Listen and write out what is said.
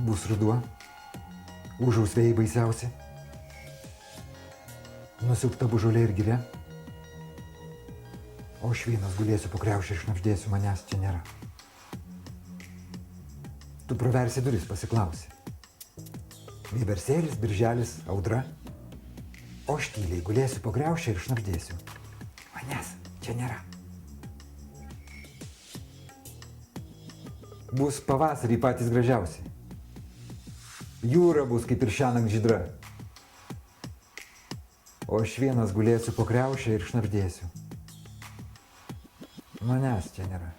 Bus ruduo, užaus vėjai baisiausi, nusiaubta bužolė ir giria, o aš vienas gulėsiu po kriaušę ir šnabždėsiu, manęs čia nėra. Tu praversi duris, pasiklausi. Vieversėlis, birželis, audra, o aš tyliai gulėsiu po kriaušę ir šnabždėsiu, manęs čia nėra. Bus pavasarį patys gražiausi. Jūra bus kaip ir šiąnakt žydra. O aš vienas gulėsiu po kriaušę ir šnabždėsiu, manęs čia nėra.